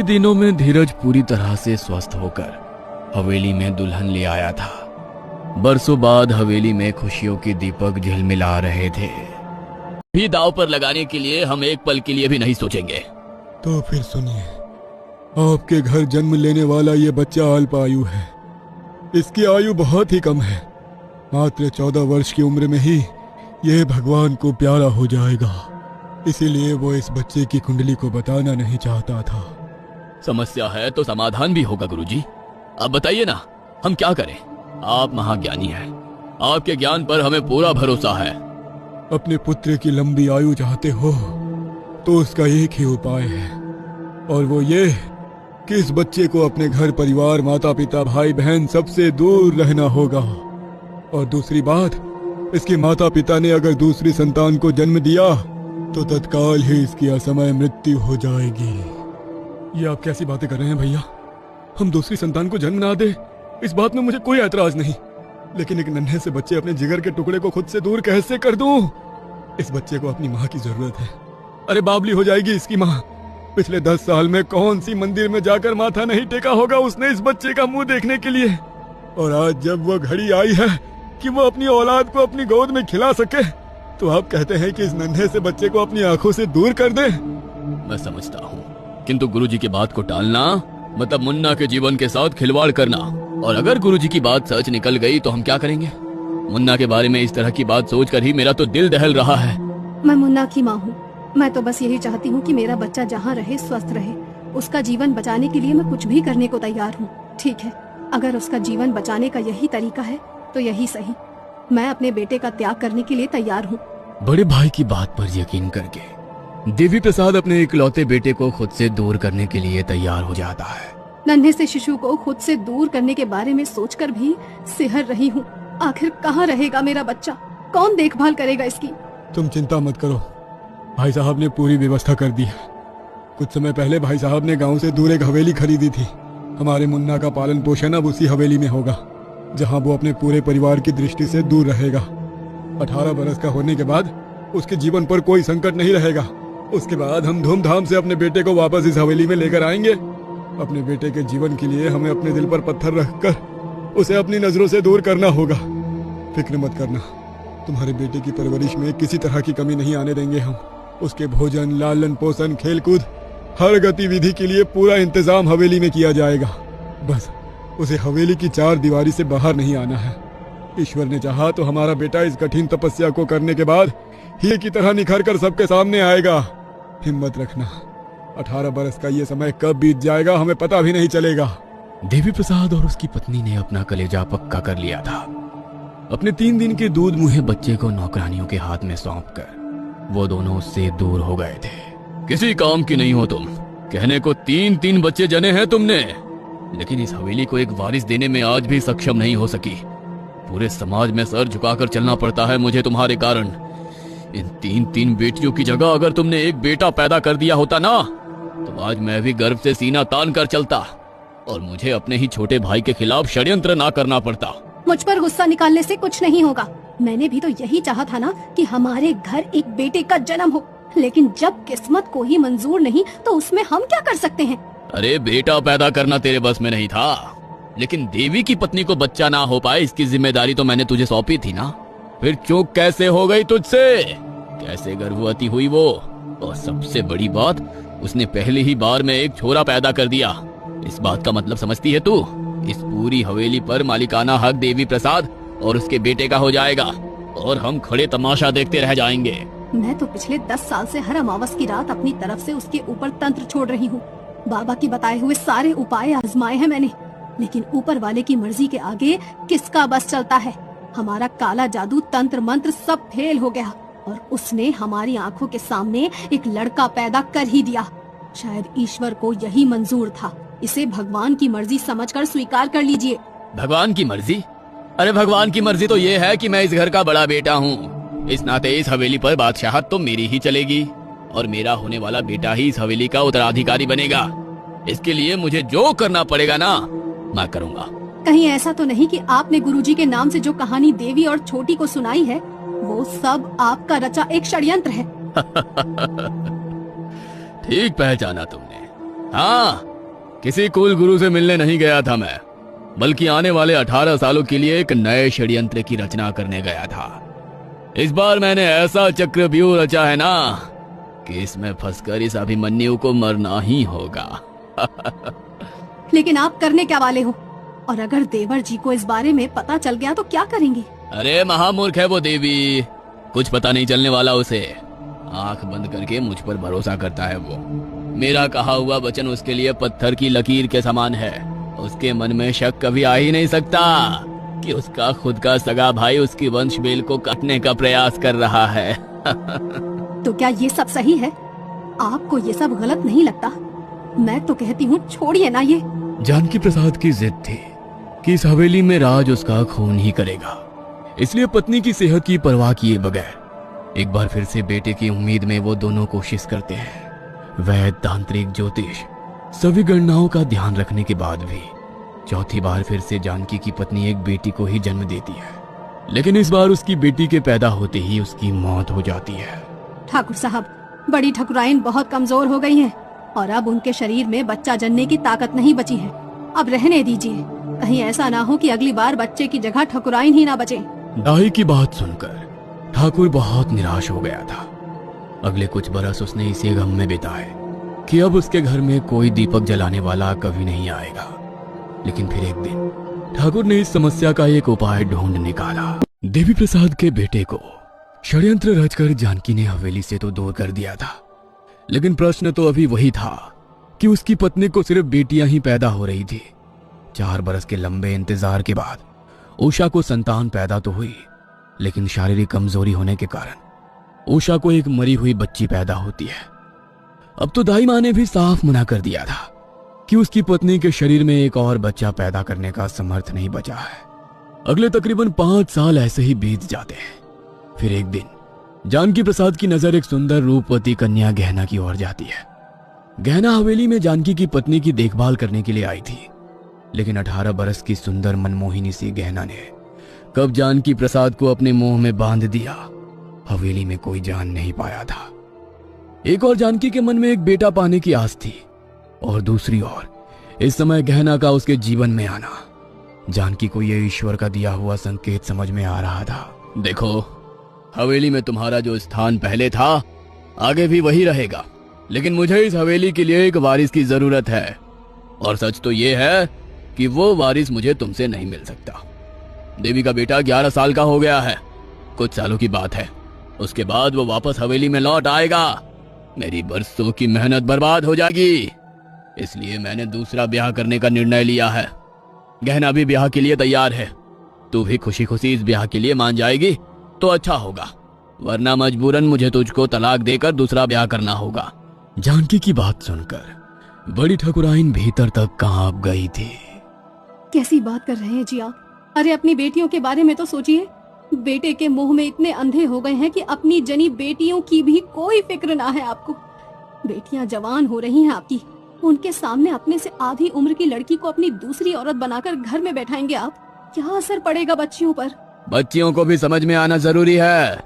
दिनों में धीरज पूरी तरह से स्वस्थ होकर हवेली में दुल्हन ले आया था। बरसों बाद हवेली में खुशियों के दीपक झिलमिला रहे थे। भी दाव पर लगाने के लिए हम एक पल के लिए भी नहीं सोचेंगे। तो फिर सुनिए, आपके घर जन्म लेने वाला ये बच्चा अल्पायु है। इसकी आयु बहुत ही कम है। मात्र 14 वर्ष की उम्र में ही यह भगवान को प्यारा हो जाएगा। इसीलिए वो इस बच्चे की कुंडली को बताना नहीं चाहता था। समस्या है तो समाधान भी होगा गुरुजी। अब बताइए ना, हम क्या करें? आप महाज्ञानी हैं, आपके ज्ञान पर हमें पूरा भरोसा है। अपने पुत्र की लंबी आयु चाहते हो तो उसका एक ही उपाय है, और वो ये कि इस बच्चे को अपने घर परिवार, माता पिता, भाई बहन सबसे दूर रहना होगा। और दूसरी बात, इसके माता पिता ने अगर दूसरी संतान को जन्म दिया तो तत्काल ही इसकी असमय मृत्यु हो जाएगी। ये आप कैसी बातें कर रहे हैं भैया? हम दूसरी संतान को जन्म ना दे, इस बात में मुझे कोई ऐतराज नहीं, लेकिन एक नन्हे से बच्चे अपने जिगर के टुकड़े को खुद से दूर कैसे कर दूं? इस बच्चे को अपनी माँ की जरूरत है। अरे बाबली हो जाएगी इसकी माँ। पिछले 10 साल में कौन सी मंदिर में जाकर माथा नहीं टेका होगा उसने इस बच्चे का मुंह देखने के लिए। और आज जब वो घड़ी आई है कि वो अपनी औलाद को अपनी गोद में खिला सके, तो आप कहते हैं कि इस नन्हे से बच्चे को अपनी आंखों से दूर कर दे। मैं समझता हूँ, किंतु गुरुजी की बात को टालना मतलब मुन्ना के जीवन के साथ खिलवाड़ करना। और अगर गुरुजी की बात सच निकल गई तो हम क्या करेंगे? मुन्ना के बारे में इस तरह की बात सोचकर ही मेरा तो दिल दहल रहा है। मैं मुन्ना की माँ हूँ। मैं तो बस यही चाहती हूँ कि मेरा बच्चा जहाँ रहे स्वस्थ रहे। उसका जीवन बचाने के लिए मैं कुछ भी करने को तैयार हूँ। ठीक है, अगर उसका जीवन बचाने का यही तरीका है तो यही सही। मैं अपने बेटे का त्याग करने के लिए तैयार हूँ। बड़े भाई की बात पर यकीन करके देवी प्रसाद अपने इकलौते बेटे को खुद से दूर करने के लिए तैयार हो जाता है। नन्हे से शिशु को खुद से दूर करने के बारे में सोचकर भी सिहर रही हूँ। आखिर कहाँ रहेगा मेरा बच्चा? कौन देखभाल करेगा इसकी? तुम चिंता मत करो, भाई साहब ने पूरी व्यवस्था कर दी है। कुछ समय पहले भाई साहब ने गांव से दूर एक हवेली खरीदी थी। हमारे मुन्ना का पालन पोषण अब उसी हवेली में होगा, जहां वो अपने पूरे परिवार की दृष्टि से दूर रहेगा। 18 बरस का होने के बाद उसके जीवन पर कोई संकट नहीं रहेगा। उसके बाद हम धूमधाम से अपने बेटे को वापस इस हवेली में लेकर आएंगे। अपने बेटे के जीवन के लिए हमें अपने दिल पर पत्थर रखकर उसे अपनी नजरों से दूर करना होगा। फिक्र मत करना, तुम्हारे बेटे की परवरिश में किसी तरह की कमी नहीं आने देंगे हम। उसके भोजन, लालन पोषण, खेलकूद, हर गतिविधि के लिए पूरा इंतजाम हवेली में किया जाएगा। बस उसे हवेली की 4 दीवारी से बाहर नहीं आना है। ईश्वर ने चाहा तो हमारा बेटा इस कठिन तपस्या को करने के बाद हीरे की तरह निखर कर सबके सामने आएगा। हिम्मत रखना, 18 बरस का ये समय कब बीत जाएगा हमें पता भी नहीं चलेगा। देवी प्रसाद और उसकी पत्नी ने अपना कलेजा पक्का कर लिया था। अपने 3 दिन के दूध मुहे बच्चे को नौकरानियों के हाथ में सौंपकर वो दोनों उससे दूर हो गए थे। किसी काम की नहीं हो तुम। कहने को 3 बच्चे जने हैं तुमने, लेकिन इस हवेली को एक वारिस देने में आज भी सक्षम नहीं हो सकी। पूरे समाज में सर झुकाकर चलना पड़ता है मुझे तुम्हारे कारण। इन 3 बेटियों की जगह अगर तुमने एक बेटा पैदा कर दिया होता ना, तो आज मैं भी गर्व से सीना तान कर चलता और मुझे अपने ही छोटे भाई के खिलाफ षड्यंत्र ना करना पड़ता। मुझ पर गुस्सा निकालने से कुछ नहीं होगा। मैंने भी तो यही चाहा था ना कि हमारे घर एक बेटे का जन्म हो, लेकिन जब किस्मत को ही मंजूर नहीं तो उसमें हम क्या कर सकते हैं? अरे बेटा पैदा करना तेरे बस में नहीं था, लेकिन देवी की पत्नी को बच्चा ना हो पाए इसकी जिम्मेदारी तो मैंने तुझे सौंपी थी ना। फिर चूक कैसे हो गई तुझसे? कैसे गर्भवती हुई वो? और सबसे बड़ी बात, उसने पहली ही बार में एक छोरा पैदा कर दिया। इस बात का मतलब समझती है तू? इस पूरी हवेली पर मालिकाना हक देवी प्रसाद और उसके बेटे का हो जाएगा और हम खड़े तमाशा देखते रह जाएंगे। मैं तो पिछले 10 साल से हर अमावस की रात अपनी तरफ से उसके ऊपर तंत्र छोड़ रही हूँ। बाबा के बताए हुए सारे उपाय आजमाए हैं मैंने, लेकिन ऊपर वाले की मर्जी के आगे किसका बस चलता है? हमारा काला जादू, तंत्र मंत्र सब फेल हो गया और उसने हमारी आंखों के सामने एक लड़का पैदा कर ही दिया। शायद ईश्वर को यही मंजूर था। इसे भगवान की मर्जी समझकर स्वीकार कर लीजिए। भगवान की मर्जी? अरे भगवान की मर्जी तो ये है कि मैं इस घर का बड़ा बेटा हूँ। इस नाते इस हवेली पर बादशाहत तो मेरी ही चलेगी और मेरा होने वाला बेटा ही इस हवेली का उत्तराधिकारी बनेगा। इसके लिए मुझे जो करना पड़ेगा ना, मैं करूँगा। कहीं ऐसा तो नहीं कि आपने गुरुजी के नाम से जो कहानी देवी और छोटी को सुनाई है वो सब आपका रचा एक षड्यंत्र है? ठीक पहचाना तुमने। हाँ, किसी कुल गुरु से मिलने नहीं गया था मैं, बल्कि आने वाले 18 सालों के लिए एक नए षड्यंत्र की रचना करने गया था। इस बार मैंने ऐसा चक्रव्यूह रचा है ना कि इसमें फंसकर इस अभिमन्यु को मरना ही होगा। लेकिन आप करने क्या वाले हो? और अगर देवर जी को इस बारे में पता चल गया तो क्या करेंगे? अरे महामूर्ख है वो देवी, कुछ पता नहीं चलने वाला उसे। आंख बंद करके मुझ पर भरोसा करता है वो। मेरा कहा हुआ वचन उसके लिए पत्थर की लकीर के समान है। उसके मन में शक कभी आ ही नहीं सकता कि उसका खुद का सगा भाई उसकी वंश बेल को काटने का प्रयास कर रहा है। तो क्या ये सब सही है? आपको ये सब गलत नहीं लगता? मैं तो कहती हूँ छोड़िए ना ये। जानकी प्रसाद की जिद थी कि इस हवेली में राज उसका खून ही करेगा, इसलिए पत्नी की सेहत की परवाह किए बगैर एक बार फिर से बेटे की उम्मीद में वो दोनों कोशिश करते हैं। वैद, तांत्रिक, ज्योतिष सभी गणनाओं का ध्यान रखने के बाद भी चौथी बार फिर से जानकी की पत्नी एक बेटी को ही जन्म देती है, लेकिन इस बार उसकी बेटी के पैदा होते ही उसकी मौत हो जाती है। ठाकुर साहब, बड़ी ठकुराइन बहुत कमजोर हो गई हैं और अब उनके शरीर में बच्चा जनने की ताकत नहीं बची है। अब रहने दीजिए, कहीं ऐसा ना हो कि अगली बार बच्चे की जगह ठकुराइन ही ना बचे। दाई की बात सुनकर ठाकुर बहुत निराश हो गया था। अगले कुछ बरस उसने इसी गम में बिताए कि अब उसके घर में कोई दीपक जलाने वाला कभी नहीं आएगा। लेकिन फिर एक दिन ठाकुर ने इस समस्या का एक उपाय ढूंढ निकाला। देवी प्रसाद के बेटे को षड्यंत्र रचकर जानकी ने हवेली से तो दूर कर दिया था, लेकिन प्रश्न तो अभी वही था कि उसकी पत्नी को सिर्फ बेटियां ही पैदा हो रही थी। 4 बरस के लंबे इंतजार के बाद उषा को संतान पैदा तो हुई, लेकिन शारीरिक कमजोरी होने के कारण उषा को एक मरी हुई बच्ची पैदा होती है। अब तो दाई माँ ने भी साफ मना कर दिया था कि उसकी पत्नी के शरीर में एक और बच्चा पैदा करने का समर्थ नहीं बचा है। अगले तकरीबन 5 साल ऐसे ही बीत जाते हैं। फिर एक दिन जानकी प्रसाद की नजर एक सुंदर रूपवती कन्या गहना की ओर जाती है। गहना हवेली में जानकी की पत्नी की देखभाल करने के लिए आई थी, लेकिन 18 बरस की सुंदर मनमोहिनी सी गहना ने कब जानकी प्रसाद को अपने मुंह में बांध दिया, हवेली में कोई जान नहीं पाया था। एक और जानकी के मन में एक बेटा पाने की आस थी, और दूसरी ओर इस समय गहना का उसके जीवन में आना। जानकी को यह ईश्वर का दिया हुआ संकेत समझ में आ रहा था। देखो, हवेली में तुम्हारा जो स्थान पहले था आगे भी वही रहेगा, लेकिन मुझे इस हवेली के लिए एक वारिस की जरूरत है, और सच तो ये है कि वो वारिस मुझे तुमसे नहीं मिल सकता। देवी का बेटा 11 साल का हो गया है, कुछ सालों की बात है, उसके बाद वो वापस हवेली में लौट आएगा। मेरी बरसों की मेहनत बर्बाद हो जाएगी, इसलिए मैंने दूसरा ब्याह करने का निर्णय लिया है। गहना भी ब्याह के लिए तैयार है, तू भी खुशी खुशी इस ब्याह के लिए मान जाएगी तो अच्छा होगा, वरना मजबूरन मुझे तुझको तलाक देकर दूसरा ब्याह करना होगा। जानकी की बात सुनकर बड़ी ठकुराइन भीतर तक कांप गई थी। कैसी बात कर रहे हैं जी आप? अरे अपनी बेटियों के बारे में तो सोचिए। बेटे के मुंह में इतने अंधे हो गए हैं कि अपनी जनी बेटियों की भी कोई फिक्र ना है आपको। बेटियां जवान हो रही हैं आपकी, उनके सामने अपने से आधी उम्र की लड़की को अपनी दूसरी औरत बनाकर घर में बैठाएंगे आप? क्या असर पड़ेगा बच्चियों पर? बच्चियों को भी समझ में आना जरूरी है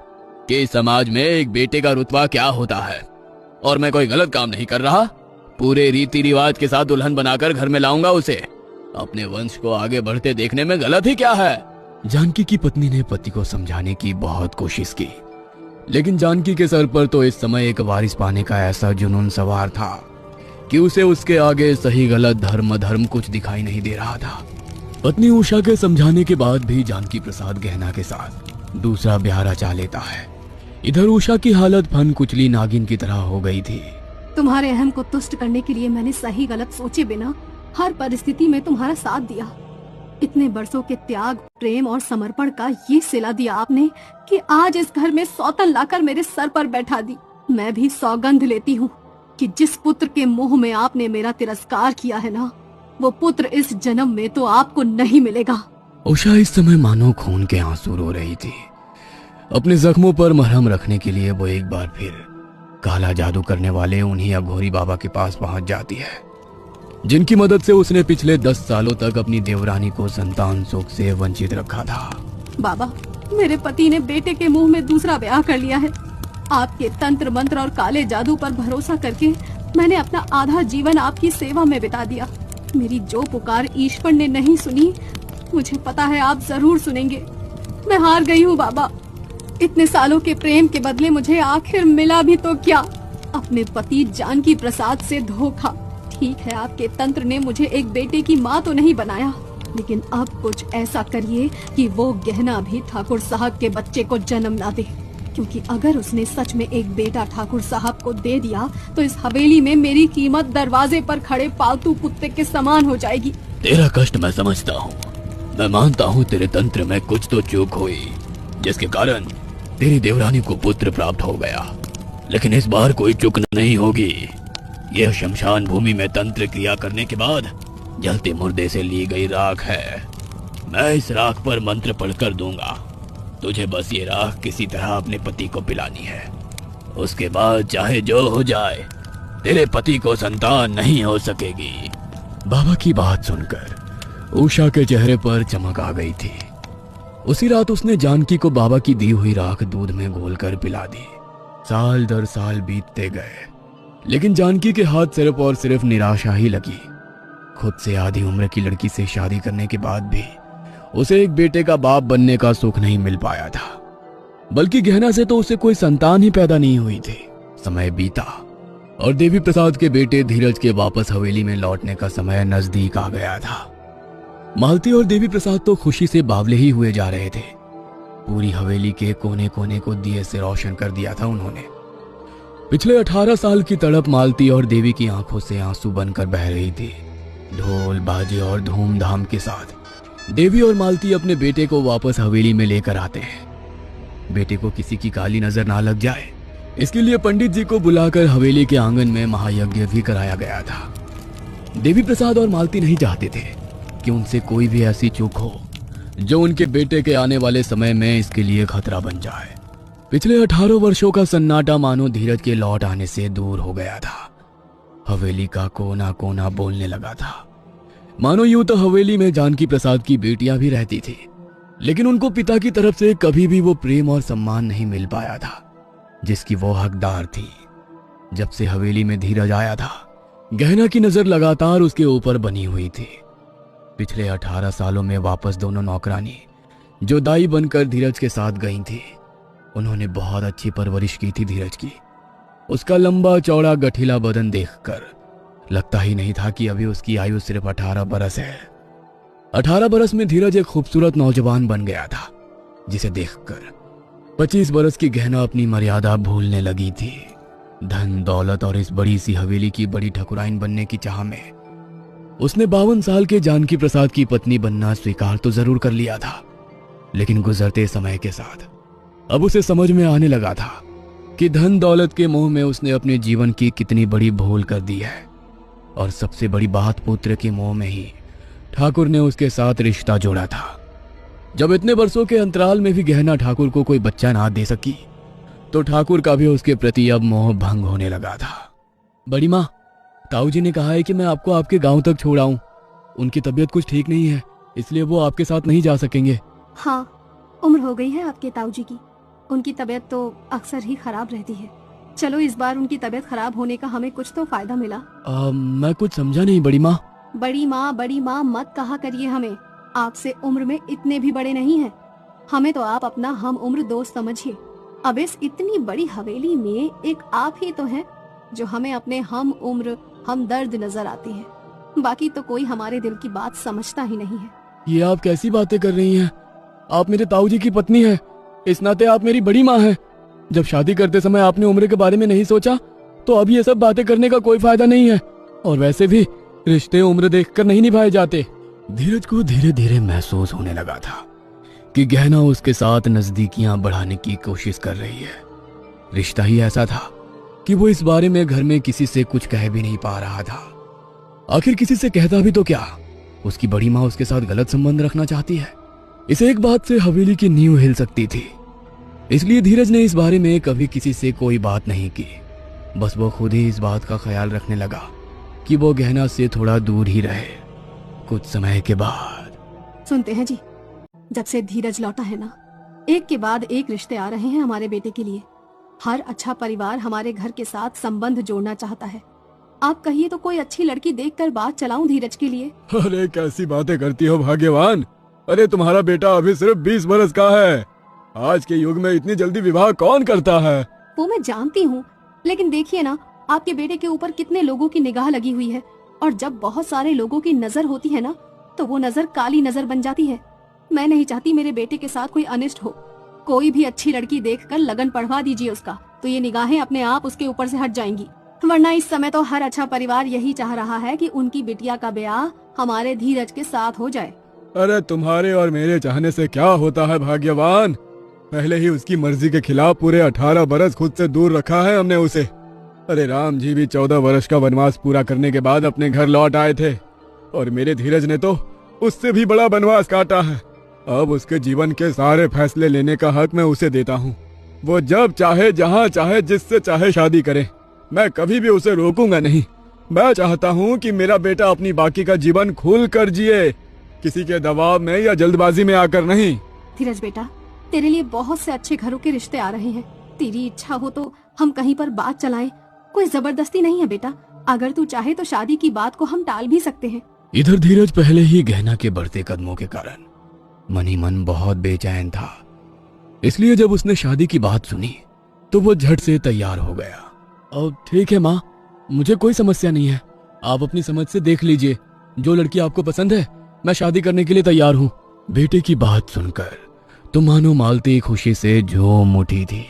कि समाज में एक बेटे का रुतबा क्या होता है। और मैं कोई गलत काम नहीं कर रहा, पूरे रीति रिवाज के साथ दुल्हन बनाकर घर में लाऊंगा उसे। अपने वंश को आगे बढ़ते देखने में गलत ही क्या है? जानकी की पत्नी ने पति को समझाने की बहुत कोशिश की, लेकिन जानकी के सर पर तो इस समय एक वारिस पाने का ऐसा जुनून सवार था कि उसे उसके आगे सही गलत धर्म अधर्म कुछ दिखाई नहीं दे रहा था। पत्नी उषा के समझाने के बाद भी जानकी प्रसाद गहना के साथ दूसरा ब्याह रचा लेता है। इधर उषा की हालत फन कुचली नागिन की तरह हो गई थी। तुम्हारे अहम को तुष्ट करने के लिए मैंने सही गलत सोचे बिना हर परिस्थिति में तुम्हारा साथ दिया। इतने बरसों के त्याग, प्रेम और समर्पण का ये सिला दिया आपने कि आज इस घर में सौतन लाकर मेरे सर पर बैठा दी। मैं भी सौगंध लेती हूँ कि जिस पुत्र के मुंह में आपने मेरा तिरस्कार किया है ना, वो पुत्र इस जन्म में तो आपको नहीं मिलेगा। उषा इस समय मानो खून के आंसू रो रही थी। अपने जख्मों पर मरहम रखने के लिए वो एक बार फिर काला जादू करने वाले उन्हीं अघोरी बाबा के पास पहुंच जाती है, जिनकी मदद से उसने पिछले 10 सालों तक अपनी देवरानी को संतान सुख से वंचित रखा था। बाबा, मेरे पति ने बेटे के मुंह में दूसरा ब्याह कर लिया है। आपके तंत्र मंत्र और काले जादू पर भरोसा करके मैंने अपना आधा जीवन आपकी सेवा में बिता दिया। मेरी जो पुकार ईश्वर ने नहीं सुनी, मुझे पता है आप जरूर सुनेंगे। मैं हार गई हूँ बाबा। इतने सालों के प्रेम के बदले मुझे आखिर मिला भी तो क्या? अपने पति जानकी प्रसाद से धोखा। ठीक है, आपके तंत्र ने मुझे एक बेटे की माँ तो नहीं बनाया, लेकिन अब कुछ ऐसा करिए कि वो गहना भी ठाकुर साहब के बच्चे को जन्म ना दे, क्योंकि अगर उसने सच में एक बेटा ठाकुर साहब को दे दिया तो इस हवेली में मेरी कीमत दरवाजे पर खड़े पालतू कुत्ते के समान हो जाएगी। तेरा कष्ट मैं समझता हूँ। मैं मानता हूँ तेरे तंत्र में कुछ तो चूक हुई, जिसके कारण तेरी देवरानी को पुत्र प्राप्त हो गया, लेकिन इस बार कोई चूक नहीं होगी। यह शमशान भूमि में तंत्र क्रिया करने के बाद जलते मुर्दे से ली गई राख है। मैं इस राख पर मंत्र पढ़कर दूंगा। तुझे बस ये राख किसी तरह अपने पति को पिलानी है। उसके बाद चाहे जो हो जाए, तेरे पति को संतान नहीं हो सकेगी। बाबा की बात सुनकर उषा के चेहरे पर चमक आ गई थी। उसी रात उसने जानकी को बाबा की दी हुई राख दूध में घोलकर पिला दी। साल दर साल बीतते गए, लेकिन जानकी के हाथ सिर्फ और सिर्फ निराशा ही लगी। खुद से आधी उम्र की लड़की से शादी करने के बाद भी उसे एक बेटे का बाप बनने का सुख नहीं मिल पाया था, बल्कि गहना से तो उसे कोई संतान ही पैदा नहीं हुई थी। समय बीता और देवी प्रसाद के बेटे धीरज के वापस हवेली में लौटने का समय नजदीक आ गया था। मालती और देवी प्रसाद तो खुशी से बावले ही हुए जा रहे थे। पूरी हवेली के कोने कोने को दिए से रोशन कर दिया था उन्होंने। पिछले 18 साल की तड़प मालती और देवी की आंखों से आंसू बनकर बह रही थी। ढोल बाजे और धूमधाम के साथ देवी और मालती अपने बेटे को वापस हवेली में लेकर आते हैं। बेटे को किसी की काली नजर ना लग जाए, इसके लिए पंडित जी को बुलाकर हवेली के आंगन में महायज्ञ भी कराया गया था। देवी प्रसाद और मालती नहीं चाहते थे कि उनसे कोई भी ऐसी चूक हो जो उनके बेटे के आने वाले समय में इसके लिए खतरा बन जाए। पिछले 18 वर्षों का सन्नाटा मानो धीरज के लौट आने से दूर हो गया था। हवेली का कोना कोना बोलने लगा था। मानो यूं तो हवेली में जानकी प्रसाद की बेटियां भी रहती थी, लेकिन उनको पिता की तरफ से कभी भी वो प्रेम और सम्मान नहीं मिल पाया था जिसकी वो हकदार थी। जब से हवेली में धीरज आया था, गहना की नजर लगातार उसके ऊपर बनी हुई थी। पिछले 18 सालों में वापस दोनों नौकरानी जो दाई बनकर धीरज के साथ गई थी, उन्होंने बहुत अच्छी परवरिश की थी धीरज की। उसका लंबा चौड़ा गठीला बदन देखकर लगता ही नहीं था कि अभी उसकी आयु सिर्फ 18 बरस है। 18 बरस में धीरज एक खूबसूरत नौजवान बन गया था, जिसे देखकर 25 बरस की गहना अपनी मर्यादा भूलने लगी थी। धन दौलत और इस बड़ी सी हवेली की बड़ी ठकुराइन बनने की चाह में उसने 52 साल के जानकी प्रसाद की पत्नी बनना स्वीकार तो जरूर कर लिया था, लेकिन गुजरते समय के साथ अब उसे समझ में आने लगा था कि धन दौलत के मोह में उसने अपने जीवन की कितनी बड़ी भूल कर दी है। और सबसे बड़ी बात, पुत्र के मोह में ही ठाकुर ने उसके साथ रिश्ता जोड़ा था। जब इतने वर्षों के अंतराल में भी गहना ठाकुर को कोई बच्चा ना दे सकी, तो ठाकुर का भी उसके प्रति अब मोह भंग होने लगा था। बड़ी माँ, ताऊ जी ने कहा है कि मैं आपको आपके गांव तक छोड़ आऊं। उनकी तबीयत कुछ ठीक नहीं है, इसलिए वो आपके साथ नहीं जा सकेंगे। हाँ, उम्र हो गई है आपके ताऊ जी की। उनकी तबीयत तो अक्सर ही खराब रहती है। चलो, इस बार उनकी तबीयत खराब होने का हमें कुछ तो फायदा मिला। मैं कुछ समझा नहीं बड़ी माँ। बड़ी माँ मत कहा करिए हमें। आपसे उम्र में इतने भी बड़े नहीं हैं। हमें तो आप अपना हम उम्र दोस्त समझिए। अब इस इतनी बड़ी हवेली में एक आप ही तो हैं जो हमें अपने हम उम्र हम दर्द नजर आती है। बाकी तो कोई हमारे दिल की बात समझता ही नहीं है। ये आप कैसी बातें कर रही हैं? आप मेरे ताऊ जी की पत्नी है, इस नाते आप मेरी बड़ी माँ है। जब शादी करते समय आपने उम्र के बारे में नहीं सोचा, तो अब ये सब बातें करने का कोई फायदा नहीं है। और वैसे भी रिश्ते उम्र देखकर नहीं निभाए जाते। धीरज को धीरे धीरे महसूस होने लगा था कि गहना उसके साथ नजदीकियां बढ़ाने की कोशिश कर रही है। रिश्ता ही ऐसा था कि वो इस बारे में घर में किसी से कुछ कह भी नहीं पा रहा था। आखिर किसी से कहता भी तो क्या? उसकी बड़ी माँ उसके साथ गलत संबंध रखना चाहती है। इस एक बात से हवेली की नींव हिल सकती थी, इसलिए धीरज ने इस बारे में कभी किसी से कोई बात नहीं की। बस वो खुद ही इस बात का ख्याल रखने लगा कि वो गहना से थोड़ा दूर ही रहे। कुछ समय के बाद सुनते हैं जी, जब से धीरज लौटा है ना, एक के बाद एक रिश्ते आ रहे हैं हमारे बेटे के लिए। हर अच्छा परिवार हमारे घर के साथ संबंध जोड़ना चाहता है। आप कहिए तो कोई अच्छी लड़की देखकर बात चलाऊं धीरज के लिए। अरे कैसी बातें करती हो भाग्यवान। अरे तुम्हारा बेटा अभी सिर्फ 20 बरस का है। आज के युग में इतनी जल्दी विवाह कौन करता है। वो मैं जानती हूँ, लेकिन देखिए ना, आपके बेटे के ऊपर कितने लोगों की निगाह लगी हुई है, और जब बहुत सारे लोगों की नजर होती है ना, तो वो नजर काली नजर बन जाती है। मैं नहीं चाहती मेरे बेटे के साथ कोई अनिष्ट हो। कोई भी अच्छी लड़की देखकर लगन पढ़वा दीजिए उसका, तो ये निगाहें अपने आप उसके ऊपर से हट जाएंगी। वरना इस समय तो हर अच्छा परिवार यही चाह रहा है कि उनकी बिटिया का ब्याह हमारे धीरज के साथ हो जाए। अरे तुम्हारे और मेरे चाहने से क्या होता है भाग्यवान। पहले ही उसकी मर्जी के खिलाफ पूरे 18 बरस खुद से दूर रखा है हमने उसे। अरे राम जी भी 14 वर्ष का वनवास पूरा करने के बाद अपने घर लौट आए थे, और मेरे धीरज ने तो उससे भी बड़ा वनवास काटा है। अब उसके जीवन के सारे फैसले लेने का हक मैं उसे देता हूँ। वो जब चाहे, जहाँ चाहे, जिससे चाहे शादी करे। मैं कभी भी उसे रोकूंगा नहीं। मैं चाहता हूँ कि मेरा बेटा अपनी बाकी का जीवन खुल कर जिए, किसी के दबाव में या जल्दबाजी में आकर नहीं। धीरज बेटा, तेरे लिए बहुत से अच्छे घरों के रिश्ते आ रहे हैं। तेरी इच्छा हो तो हम कहीं पर बात चलाएं। कोई जबरदस्ती नहीं है बेटा। अगर तू चाहे तो शादी की बात को हम टाल भी सकते हैं। इधर धीरज पहले ही गहना के बढ़ते कदमों के कारण मन ही मन बहुत बेचैन था, इसलिए जब उसने शादी की बात सुनी तो वो झट से तैयार हो गया। अब ठीक है माँ, मुझे कोई समस्या नहीं है। आप अपनी समझ से देख लीजिए, जो लड़की आपको पसंद है मैं शादी करने के लिए तैयार हूँ। बेटे की बात सुनकर तो मानो मालती खुशी से झूम उठी थी।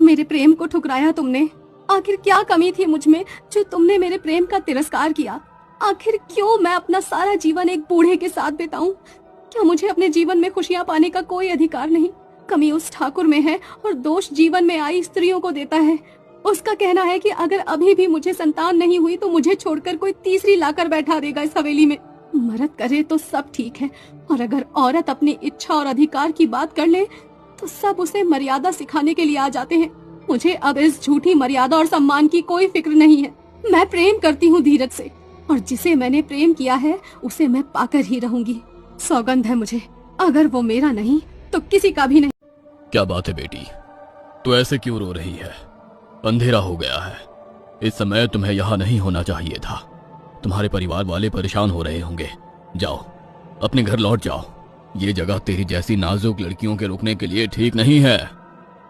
मेरे प्रेम को ठुकराया तुमने। आखिर क्या कमी थी मुझ में जो तुमने मेरे प्रेम का तिरस्कार किया? आखिर क्यों मैं अपना सारा जीवन एक बूढ़े के साथ बिताऊं? क्या मुझे अपने जीवन में खुशियां पाने का कोई अधिकार नहीं? कमी उस ठाकुर में है और दोष जीवन में आई स्त्रियों को देता है। उसका कहना है कि अगर अभी भी मुझे संतान नहीं हुई तो मुझे छोड़कर कोई तीसरी लाकर बैठा देगा इस हवेली में। मर्द करे तो सब ठीक है, और अगर औरत अपनी इच्छा और अधिकार की बात कर ले तो सब उसे मर्यादा सिखाने के लिए आ जाते हैं। मुझे अब इस झूठी मर्यादा और सम्मान की कोई फिक्र नहीं है। मैं प्रेम करती हूँ धीरज से, और जिसे मैंने प्रेम किया है उसे मैं पाकर ही रहूंगी। सौगंध है मुझे, अगर वो मेरा नहीं तो किसी का भी नहीं। क्या बात है बेटी, तू ऐसे क्यों रो रही है? अंधेरा हो गया है। इस समय तुम्हें यहाँ नहीं होना चाहिए था। तुम्हारे परिवार वाले परेशान हो रहे होंगे। जाओ, अपने घर लौट जाओ। ये जगह तेरी जैसी नाजुक लड़कियों के रुकने के लिए ठीक नहीं है।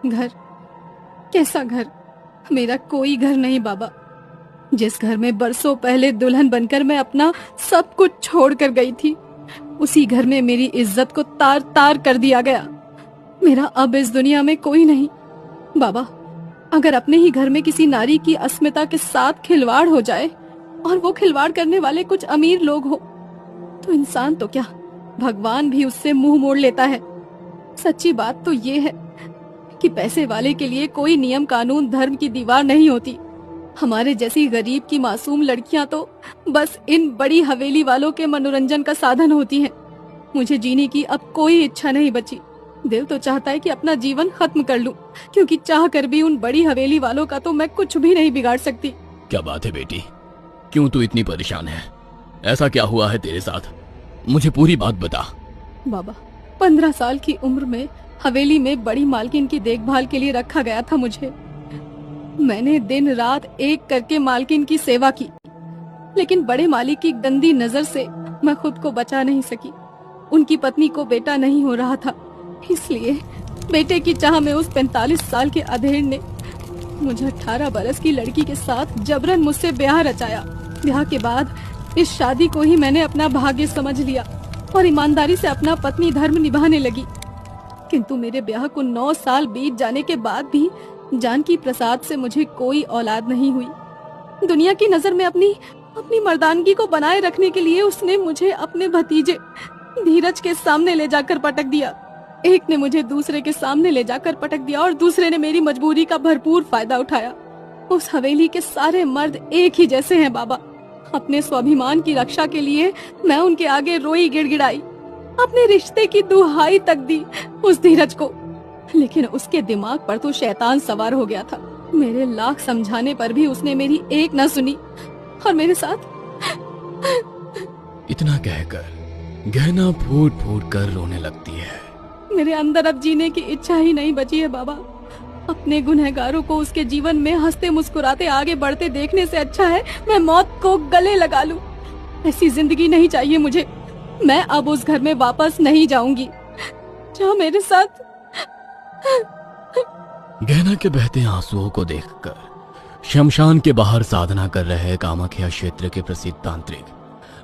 घर? कैसा घर? मेरा कोई घर नहीं बाबा। जिस घर में बरसों पहले दुल्हन बनकर मैं अपना सब कुछ छोड़ कर गई थी, उसी घर में मेरी इज्जत को तार तार कर दिया गया। मेरा अब इस दुनिया में कोई नहीं। बाबा, अगर अपने ही घर में किसी नारी की अस्मिता के साथ खिलवाड़ हो जाए, और वो खिलवाड़ करने वाले कुछ अमीर लोग हो, तो इंसान तो क्या, भगवान भी उससे मुंह मोड़ लेता है। सच्ची बात तो ये है कि पैसे वाले के लिए कोई नियम कानून धर्म की दीवार नहीं होती। हमारे जैसी गरीब की मासूम लड़कियां तो बस इन बड़ी हवेली वालों के मनोरंजन का साधन होती हैं। मुझे जीने की अब कोई इच्छा नहीं बची। दिल तो चाहता है कि अपना जीवन खत्म कर लूं, क्योंकि चाह कर भी उन बड़ी हवेली वालों का तो मैं कुछ भी नहीं बिगाड़ सकती। क्या बात है बेटी, क्यों तू इतनी परेशान है? ऐसा क्या हुआ है तेरे साथ? मुझे पूरी बात बता। बाबा, 15 साल की उम्र में हवेली में बड़ी मालकिन की देखभाल के लिए रखा गया था मुझे। मैंने दिन रात एक करके मालकिन की सेवा की, लेकिन बड़े मालिक की गंदी नजर से मैं खुद को बचा नहीं सकी। उनकी पत्नी को बेटा नहीं हो रहा था, इसलिए बेटे की चाह में उस 45 साल के अधेड़ ने मुझे 18 बरस की लड़की के साथ जबरन मुझसे ब्याह रचाया। ब्याह के बाद इस शादी को ही मैंने अपना भाग्य समझ लिया और ईमानदारी से अपना पत्नी धर्म निभाने लगी। किंतु मेरे ब्याह को 9 साल बीत जाने के बाद भी जानकी प्रसाद से मुझे कोई औलाद नहीं हुई। दुनिया की नजर में अपनी मर्दानगी को बनाए रखने के लिए उसने मुझे अपने भतीजे धीरज के सामने ले जाकर पटक दिया। एक ने मुझे दूसरे के सामने ले जाकर पटक दिया और दूसरे ने मेरी मजबूरी का भरपूर फायदा उठाया। उस हवेली के सारे मर्द एक ही जैसे हैं बाबा। अपने स्वाभिमान की रक्षा के लिए मैं उनके आगे रोई गिड़गिड़ाई, अपने रिश्ते की दुहाई तक दी उस धीरज को, लेकिन उसके दिमाग पर तो शैतान सवार हो गया था। मेरे लाख समझाने पर भी उसने मेरी एक न सुनी और मेरे साथ। इतना कहकर गहना फूट फूट कर रोने लगती है। मेरे अंदर अब जीने की इच्छा ही नहीं बची है बाबा। अपने गुनहगारों को उसके जीवन में हंसते मुस्कुराते आगे बढ़ते देखने से अच्छा है मैं मौत को गले लगा लूं। ऐसी जिंदगी नहीं चाहिए मुझे। मैं अब उस घर में वापस नहीं जाऊंगी। जो मेरे साथ। गहना के बहते आंसुओं को देखकर शमशान के बाहर साधना कर रहे कामाख्या क्षेत्र के प्रसिद्ध तांत्रिक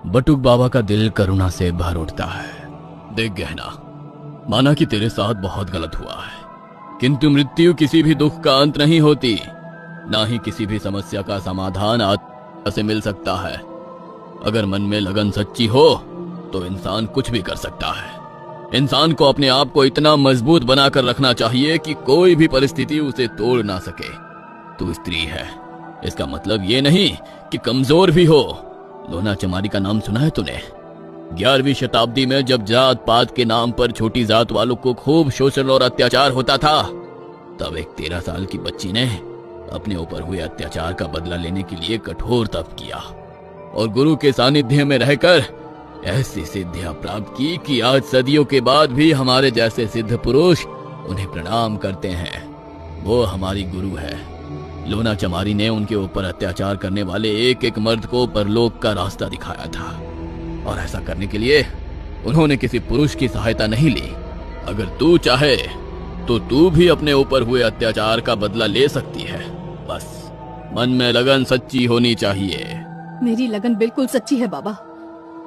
बटुक बाबा का दिल करुणा से भर उठता है। देख गहना, माना कि तेरे साथ बहुत गलत हुआ है, किंतु मृत्यु किसी भी दुख का अंत नहीं होती, ना ही किसी भी समस्या का समाधान आत्मा से मिल सकता है। अगर मन में लगन सच्ची हो तो इंसान कुछ भी कर सकता है। इंसान को अपने आप को इतना मजबूत बनाकर रखना चाहिए कि कोई भी परिस्थिति उसे तोड़ ना सके। तू स्त्री है, इसका मतलब ये नहीं कि कमजोर भी हो। लोना चमारी का नाम सुना है तूने? 11वीं शताब्दी में जब जात पात के नाम पर छोटी जात वालों को खूब शोषण और अत्याचार होता था, तब एक 13 साल की बच्ची ने अपने ऊपर हुए अत्याचार का बदला लेने के लिए कठोर तप किया और गुरु के सानिध्य में रहकर ऐसी सिद्धियां प्राप्त की कि आज सदियों के बाद भी हमारे जैसे सिद्ध पुरुष उन्हें प्रणाम करते हैं। वो हमारी गुरु है। लोना चमारी ने उनके ऊपर अत्याचार करने वाले एक एक मर्द को परलोक का रास्ता दिखाया था, और ऐसा करने के लिए उन्होंने किसी पुरुष की सहायता नहीं ली। अगर तू चाहे तो तू भी अपने ऊपर हुए अत्याचार का बदला ले सकती है। बस मन में लगन सच्ची होनी चाहिए। मेरी लगन बिल्कुल सच्ची है बाबा।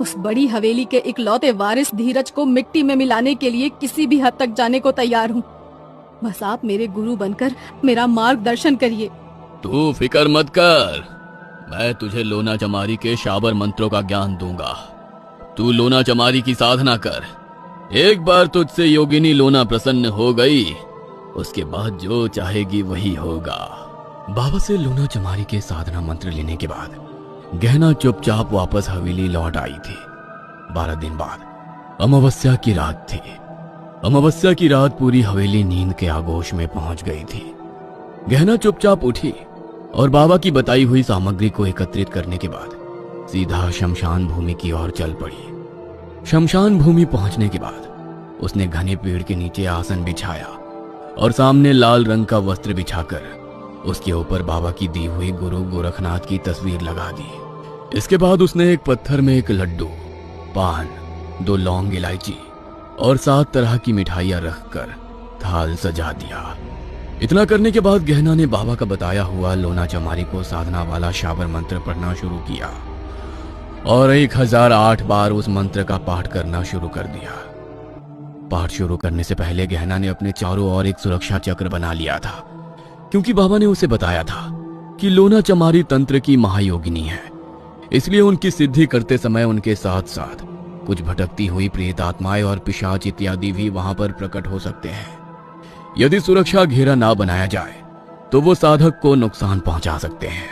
उस बड़ी हवेली के इकलौते वारिस धीरज को मिट्टी में मिलाने के लिए किसी भी हद तक जाने को तैयार हूँ। बस आप मेरे गुरु बनकर मेरा मार्गदर्शन करिए। तू फिक्र मत कर, मैं तुझे लोना चमारी के शाबर मंत्रों का ज्ञान दूंगा। तू लोना चमारी की साधना कर। एक बार तुझसे योगिनी लोना प्रसन्न हो गई, उसके बाद जो चाहेगी वही होगा। बाबा से लोना चमारी के साधना मंत्र लेने के बाद गहना चुपचाप वापस हवेली लौट आई थी। 12 दिन बाद अमावस्या की रात थी। अमावस्या की रात पूरी हवेली नींद के आगोश में पहुंच गई थी। गहना चुपचाप उठी और बाबा की बताई हुई सामग्री को एकत्रित करने के बाद सीधा शमशान भूमि की ओर चल पड़ी। शमशान भूमि पहुंचने के बाद उसने घने पेड़ के नीचे आसन बिछाया और सामने लाल रंग का वस्त्र बिछाकर उसके ऊपर बाबा की दी हुई गुरु गोरखनाथ की तस्वीर लगा दी। इसके बाद उसने एक पत्थर में एक लड्डू, पान, 2 लौंग इलायची और 7 तरह की मिठाइयां रखकर थाल सजा दिया। इतना करने के बाद गहना ने बाबा का बताया हुआ लोना चमारी को साधना वाला शाबर मंत्र पढ़ना शुरू किया और 1008 बार उस मंत्र का पाठ करना शुरू कर दिया। पाठ शुरू करने से पहले गहना ने अपने चारों ओर एक सुरक्षा चक्र बना लिया था, क्योंकि बाबा ने उसे बताया था कि लोना चमारी तंत्र की महायोगिनी है। इसलिए उनकी सिद्धि करते समय उनके साथ साथ कुछ भटकती हुई प्रेत आत्माएं और पिशाच इत्यादि भी वहां पर प्रकट हो सकते हैं। यदि सुरक्षा घेरा ना बनाया जाए तो वो साधक को नुकसान पहुंचा सकते हैं।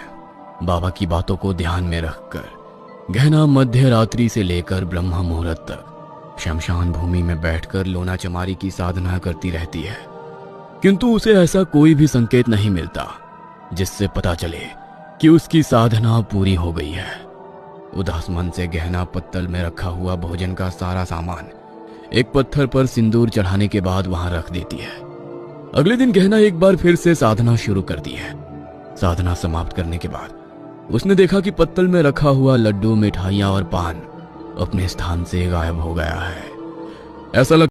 बाबा की बातों को ध्यान में रखकर गहना मध्य रात्रि से लेकर ब्रह्म मुहूर्त तक शमशान भूमि में बैठकर लोना चमारी की साधना करती रहती है, किंतु उसे ऐसा कोई भी संकेत नहीं मिलता जिससे पता चले कि उसकी साधना पूरी हो गई है। उदास मन से गहना पत्तल में रखा हुआ भोजन का सारा सामान एक पत्थर पर सिंदूर चढ़ाने के बाद वहां रख देती है। अगले दिन गहना एक बार फिर से साधना शुरू करती है। साधना समाप्त करने के बाद उसने देखा कि पत्तल में रखा हुआ लड्डू, मिठाइयां और पान अपने स्थान से गायब हो गया है। ऐसा